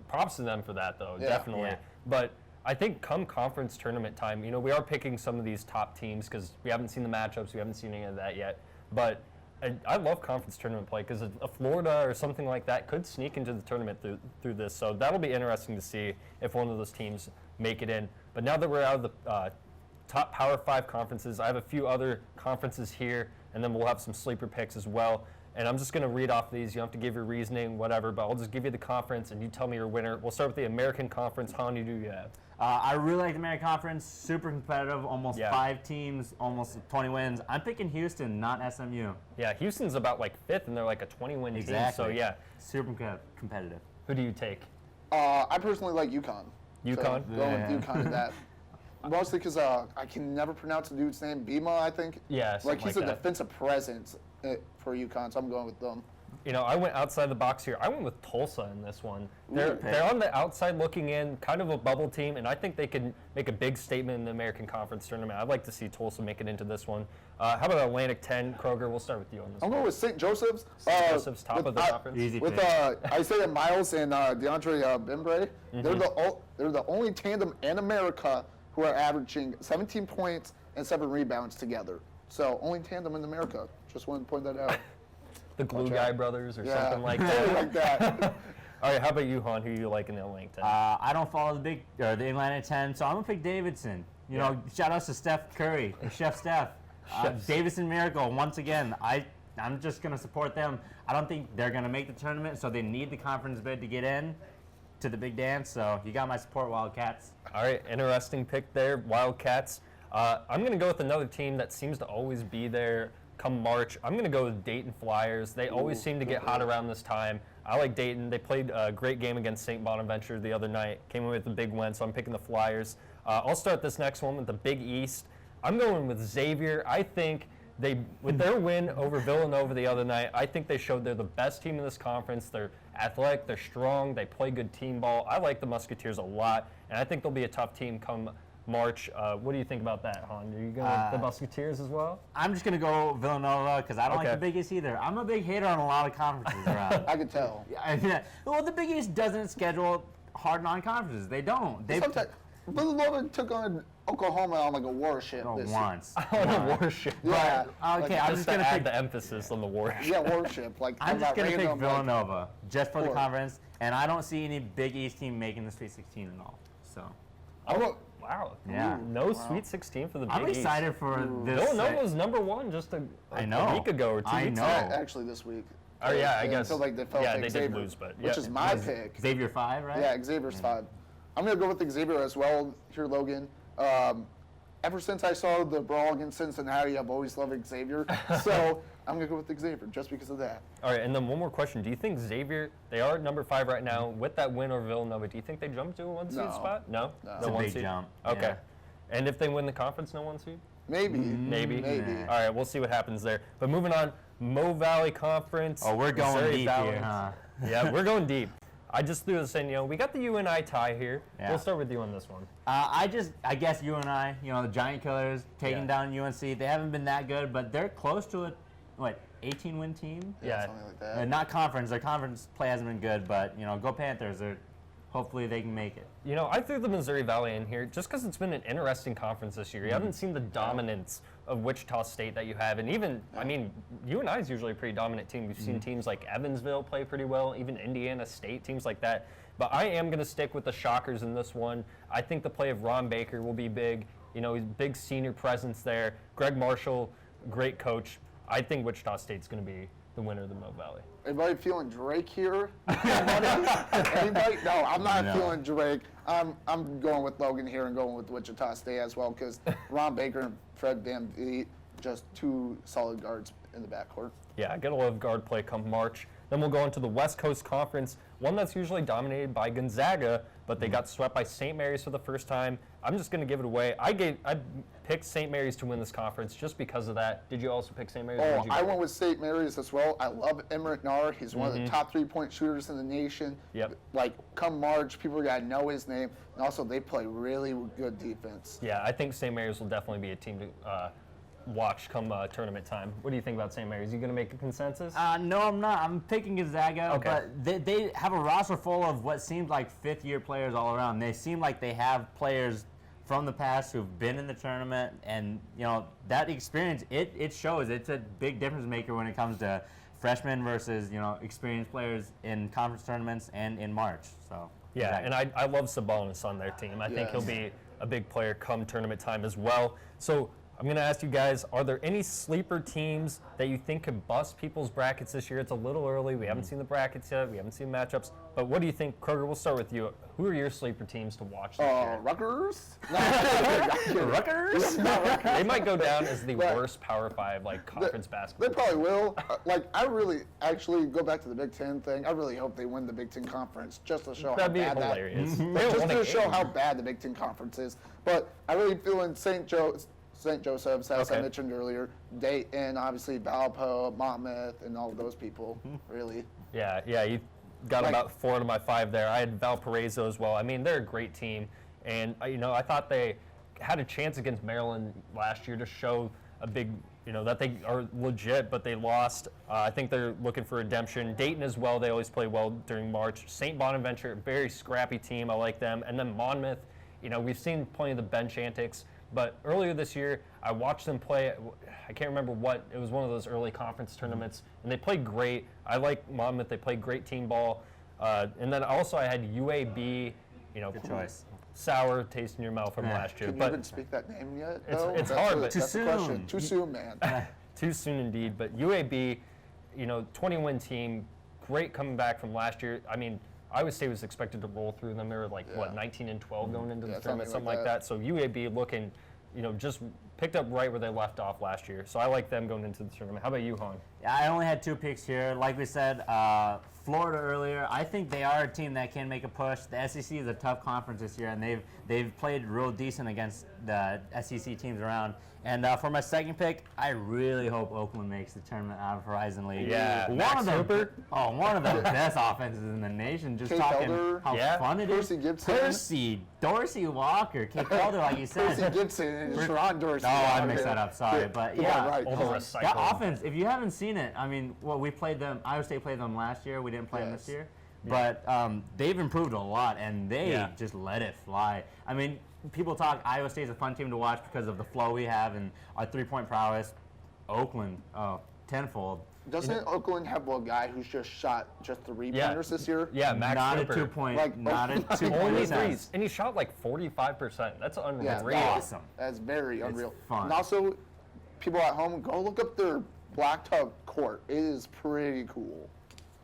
props to them for that, though, definitely. Yeah. But I think come conference tournament time, we are picking some of these top teams because we haven't seen the matchups, we haven't seen any of that yet. But I love conference tournament play because a Florida or something like that could sneak into the tournament through this. So that'll be interesting to see if one of those teams make it in. But now that we're out of the top Power 5 conferences, I have a few other conferences here, and then we'll have some sleeper picks as well. And I'm just going to read off these. You don't have to give your reasoning, whatever, but I'll just give you the conference, and you tell me your winner. We'll start with the American Conference. How many do you have? I really like the American Conference. Super competitive. Almost 5 teams, almost 20 wins. I'm picking Houston, not SMU. Yeah, Houston's about 5th, and they're a 20-win team. Exactly. So, yeah. Super competitive. Who do you take? I personally like UConn. UConn? So going with UConn in that. Mostly because I can never pronounce the dude's name. Bima, I think. Yeah, he's a that. defensive presence for UConn, so I'm going with them. I went outside the box here. I went with Tulsa in this one. They're on the outside looking in, kind of a bubble team, and I think they can make a big statement in the American Conference tournament. I'd like to see Tulsa make it into this one. How about Atlantic 10? Kroger, we'll start with you on this I'm one. going with St. Joseph's. St. Joseph's, top of the conference. Easy With pick. Isaiah Miles and DeAndre Bembre, Mm-hmm. they're the only tandem in America who are averaging 17 points and 7 rebounds together. So only tandem in America. Just wanted to point that out. The Glue Guy brothers or Yeah, something like something that. like that. All right, how about you, Han? Who you like in the Atlantic 10? I don't follow the Atlantic 10, so I'm gonna pick Davidson. Shout outs to Steph Curry, Chef Steph. Davidson Miracle once again. I'm just gonna support them. I don't think they're gonna make the tournament, so they need the conference bid to get in to the big dance. So you got my support, Wildcats. All right, interesting pick there, Wildcats. I'm going to go with another team that seems to always be there come March. I'm going to go with Dayton Flyers. They always seem to get hot around this time. I like Dayton. They played a great game against St. Bonaventure the other night. Came away with a big win, so I'm picking the Flyers. I'll start this next one with the Big East. I'm going with Xavier. I think with their win over Villanova the other night, I think they showed they're the best team in this conference. They're athletic, they're strong, they play good team ball. I like the Musketeers a lot, and I think they'll be a tough team come March. What do you think about that, Han? Are you going with the Musketeers as well? I'm just gonna go Villanova because I don't like Okay. the Big East either. I'm a big hater on a lot of conferences around. I can tell. Well, the Big East doesn't schedule hard non-conferences. They don't. They Sometimes Villanova took on Oklahoma on like a warship. oh, this once. On a warship. Yeah. Okay, like, I'm Just just to gonna add pick. the emphasis on the warship. yeah, warship. Like I'm just gonna pick random, like, Villanova just for the Four. conference, and I don't see any Big East team making the Sweet 16 at all. So Wow. Yeah. No Sweet 16 for the Big I'm East. excited for this. Villanova was number one just a week ago or 2 I weeks know. ago. actually this week. Oh, yeah, I guess. Until like they felt Yeah, like they did Xavier, lose, but which yeah. is my pick. Xavier 5, right? Yeah, Xavier's 5. I'm gonna go with Xavier as well here, Logan. Ever since I saw the brawl against Cincinnati, I've always loved Xavier. So I'm gonna go with Xavier just because of that. All right, and then one more question. Do you think Xavier, they are at number 5 right now, with that win over Villanova, do you think they jump to a 1 seed No. spot? No? No. It's a one big seed? jump. Okay. Yeah. And if they win the conference, no 1 seed? Maybe. Maybe. Maybe. All right, we'll see what happens there. But moving on, Mo Valley Conference. Oh, we're going Missouri deep Valley. here, huh? Yeah, we're going deep. I just threw this in, we got the UNI tie here. Yeah. We'll start with you on this one. I guess you and I, the Giant Killers taking Yeah. down UNC. They haven't been that good, but they're close to a 18-win team. Yeah. Something like that. Not conference. Their conference play hasn't been good, but go Panthers. Hopefully they can make it. I threw the Missouri Valley in here just because it's been an interesting conference this year. You haven't seen the dominance of Wichita State that you have. And even, UNI is usually a pretty dominant team. We've seen teams like Evansville play pretty well, even Indiana State, teams like that. But I am going to stick with the Shockers in this one. I think the play of Ron Baker will be big. He's big senior presence there. Greg Marshall, great coach. I think Wichita State's going to be the winner of the Mo Valley. Anybody feeling Drake here? Anybody? No, I'm not No. feeling Drake. I'm going with Logan here and going with Wichita State as well because Ron Baker and Fred VanVleet, just 2 solid guards in the backcourt. Yeah, get a lot of guard play come March. Then we'll go into the West Coast Conference, one that's usually dominated by Gonzaga, but they got swept by St. Mary's for the first time. I'm just going to give it away. I picked St. Mary's to win this conference just because of that. Did you also pick St. Mary's? or Oh, did you I go- went with St. Mary's as well. I love Emmerich Nar. He's one of the top 3-point shooters in the nation. Yep. Like, come March, people are going to know his name. And also, they play really good defense. Yeah, I think St. Mary's will definitely be a team to watch come tournament time. What do you think about St. Mary's? You going to make a consensus? No, I'm not. I'm picking Gonzaga, Okay. but they have a roster full of what seems like fifth-year players all around. They seem like they have players from the past who've been in the tournament, and that experience it shows. It's a big difference maker when it comes to freshmen versus experienced players in conference tournaments and in March. So Yeah, Gonzaga. and I love Sabonis on their team. I think he'll be a big player come tournament time as well. So I'm going to ask you guys, are there any sleeper teams that you think could bust people's brackets this year? It's a little early. We haven't seen the brackets yet. We haven't seen matchups. But what do you think? Kroger, we'll start with you. Who are your sleeper teams to watch this year? Rutgers? Rutgers? They might go down as the worst Power 5 conference basketball. They probably will. I really, actually, go back to the Big Ten thing. I really hope they win the Big Ten Conference just to show That'd be how bad hilarious. that They don't just win a to show game. how bad the Big Ten Conference is. But I really feel in St. St. Joseph's, as I Okay. mentioned earlier, Dayton, obviously Valpo, Monmouth, and all of those people, really. Yeah, you got Like- about 4 out of my 5 there. I had Valparaiso as well. I mean, they're a great team, and I thought they had a chance against Maryland last year to show a big, that they are legit, but they lost. I think they're looking for redemption. Dayton as well. They always play well during March. St. Bonaventure, very scrappy team. I like them. And then Monmouth, we've seen plenty of the bench antics. But earlier this year, I watched them play. I can't remember what. It was one of those early conference tournaments, and they played great. I like Monmouth. They played great team ball. And then also I had UAB. Good choice. Sour taste in your mouth from last year. Can you but even speak that name yet? It's- though? it's That's hard, the- but- Too that's the question. soon. Too soon, man. Too soon indeed. But UAB, 20-win team, great coming back from last year. I mean, Iowa State was expected to roll through them. They were like, 19-12 going into the Yeah, tournament, something something like like that. So UAB looking, just picked up right where they left off last year. So I like them going into the tournament. How about you, Han? Yeah, I only had 2 picks here. Like we said, Florida earlier. I think they are a team that can make a push. The SEC is a tough conference this year, and they've played real decent against the SEC teams around. And for my second pick, I really hope Oakland makes the tournament out of Horizon League. Yeah, one Max of the Hooper. one of the best offenses in the nation. Just Kate talking Felder. how Yeah. fun it is. Percy Gibson. Percy, Dorsey Walker, Kate Felder, like you said. Percy Gibson and Sharon Dorsey. Oh, I out mixed there. that up. Sorry, but Come yeah, on, right. All come the on. recycling. that offense, if you haven't seen it, I mean, we played them, Iowa State played them last year. We didn't play them this Yes. year. But they've improved a lot, and they Yeah. just let it fly. I mean, people talk Iowa State's a fun team to watch because of the flow we have and our three-point prowess. Oakland, tenfold. Doesn't Oakland have a guy who's just shot just 3-pointers this year? Yeah, Max Not Hooper. a 2-point, Like, not a oh my 2-point. Only goodness. threes, and he shot like 45%. That's unreal. Yeah, awesome. That's very unreal. fun. And also, people at home, go look up their blacktop court. It is pretty cool.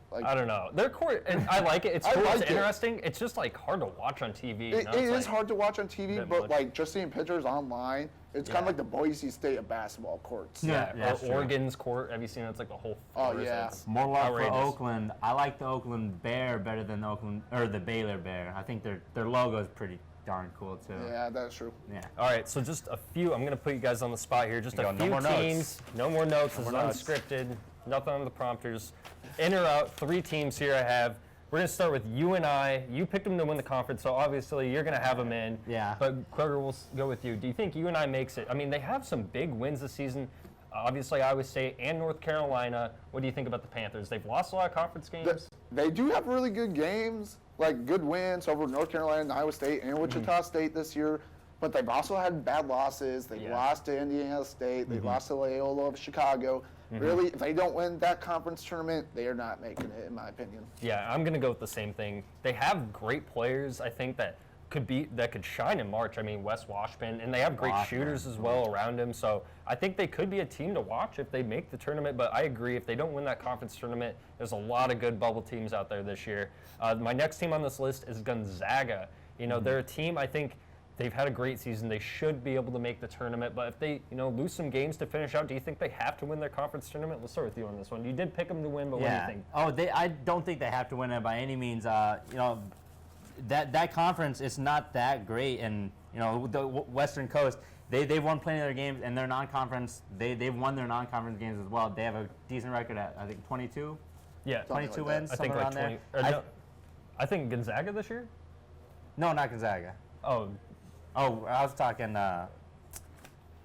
Like, I don't know. Their court, and I like it. It's I cool. like It's it. interesting. It's just like hard to watch on TV. it It's is like- hard to watch on TV, bit but much. like just seeing pictures online, it's kind Yeah. of like the Boise State of basketball courts. Yeah, that's or true. Oregon's court. Have you seen it? It's like the whole Oh, floor. yeah. It's More love outrageous. for Oakland. I like the Oakland Bear better than the Baylor Bear. I think their logo is pretty darn cool too. Yeah, that's true. Yeah. All right, so just a few. I'm going to put you guys on the spot here. Just You a go, no few more notes. teams. No more notes. This is more notes. unscripted. Nothing on the prompters. In or out, 3 teams here I have. We're going to start with UNI. You picked them to win the conference, so obviously you're going to have them in. Yeah. But Kroger, we'll go with you. Do you think UNI makes it? I mean, they have some big wins this season. Obviously, Iowa State and North Carolina. What do you think about the Panthers? They've lost a lot of conference games. They do have really good games, like good wins over North Carolina and Iowa State and Wichita State this year. But they've also had bad losses. They Yeah. lost to Indiana State. They lost to Loyola of Chicago. Really, if they don't win that conference tournament, they are not making it, in my opinion. Yeah, I'm going to go with the same thing. They have great players, I think, that could shine in March. I mean, Wes Washburn, and they have great Washburn, shooters as well around him. So I think they could be a team to watch if they make the tournament. But I agree, if they don't win that conference tournament, there's a lot of good bubble teams out there this year. My next team on this list is Gonzaga. They're a team, I think, they've had a great season. They should be able to make the tournament. But if they, lose some games to finish out, do you think they have to win their conference tournament? Let's start with you on this one. You did pick them to win, but what do you think? Oh, I don't think they have to win it by any means. That conference is not that great, and the Western Coast, they've won plenty of their games, and their non-conference, they've won their non-conference games as well. They have a decent record at, I think, 22, Yeah, 22 like that. wins, I think somewhere like around 20. there. No, I think Gonzaga this year. No, not Gonzaga. Oh, I was talking What are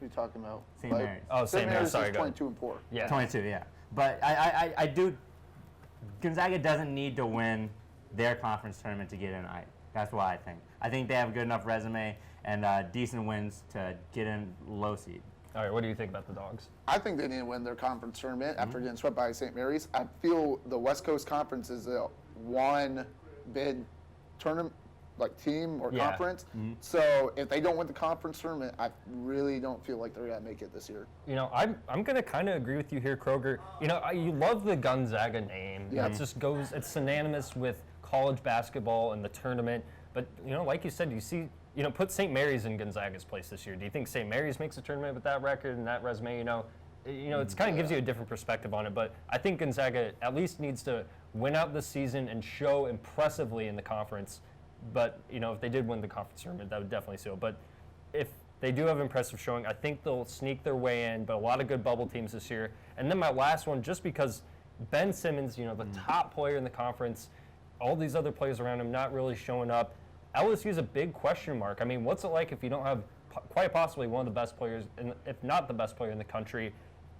you talking about? St. Mary's. Oh, St. Mary's, sorry, is go ahead. 22 and 4. yeah. 22, yeah. But I do. Gonzaga doesn't need to win their conference tournament to get in. That's what I think. I think they have a good enough resume and decent wins to get in low seed. All right, what do you think about the Dogs? I think they didn't win their conference tournament after getting swept by St. Mary's. I feel the West Coast Conference is a one bid tournament, like team or Yeah. conference. So if they don't win the conference tournament, I really don't feel like they're gonna make it this year. I'm going to kind of agree with you here, Kroger. You love the Gonzaga name. Yeah. It just goes, it's synonymous with college basketball and the tournament. But, like you said, you see, put St. Mary's in Gonzaga's place this year. Do you think St. Mary's makes a tournament with that record and that resume? It's kind of gives you a different perspective on it. But I think Gonzaga at least needs to win out this season and show impressively in the conference. But, if they did win the conference tournament, that would definitely seal. But if They do have impressive showing. I think they'll sneak their way in, but a lot of good bubble teams this year. And then my last one, just because Ben Simmons, the top player in the conference, all these other players around him not really showing up. LSU is a big question mark. I mean, what's it like if you don't have quite possibly one of the best players, if not the best player in the country,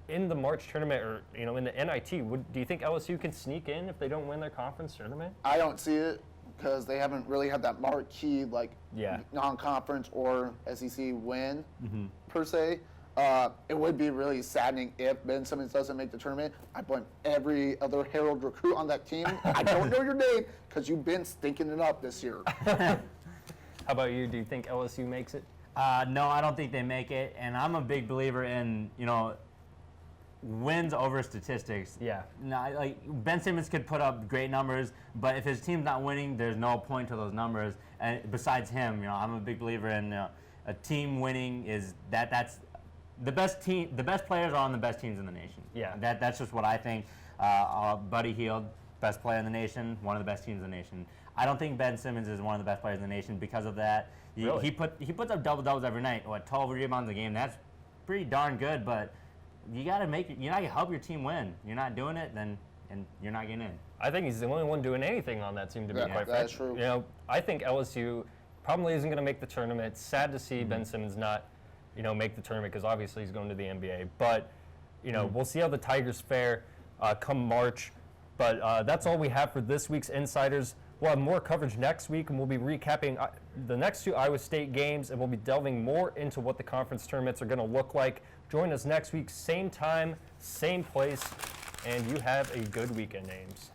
in the March tournament or in the NIT? Do you think LSU can sneak in if they don't win their conference tournament? I don't see it because they haven't really had that marquee non-conference or SEC win per se. It would be really saddening if Ben Simmons doesn't make the tournament. I blame every other Herald recruit on that team. I don't know your name because you've been stinking it up this year. How about you? Do you think LSU makes it? No, I don't think they make it, and I'm a big believer in wins over statistics. Yeah. No, like Ben Simmons could put up great numbers, but if his team's not winning, there's no point to those numbers. And besides him, I'm a big believer in a team winning is that's the best team. The best players are on the best teams in the nation. Yeah. That's just what I think. Buddy Hield, best player in the nation, one of the best teams in the nation. I don't think Ben Simmons is one of the best players in the nation because of that. Really? He puts up double doubles every night. 12 rebounds a game. That's pretty darn good, but you got to help your team win. You're not doing it, then and you're not getting in. I think he's the only one doing anything on that team, to be quite frank. That's true. I think LSU probably isn't going to make the tournament. It's sad to see Ben Simmons not, make the tournament because obviously he's going to the NBA. But, we'll see how the Tigers fare come March. But that's all we have for this week's inCYders. We'll have more coverage next week, and we'll be recapping the next 2 Iowa State games, and we'll be delving more into what the conference tournaments are going to look like. Join us next week, same time, same place, and you have a good weekend, Ames.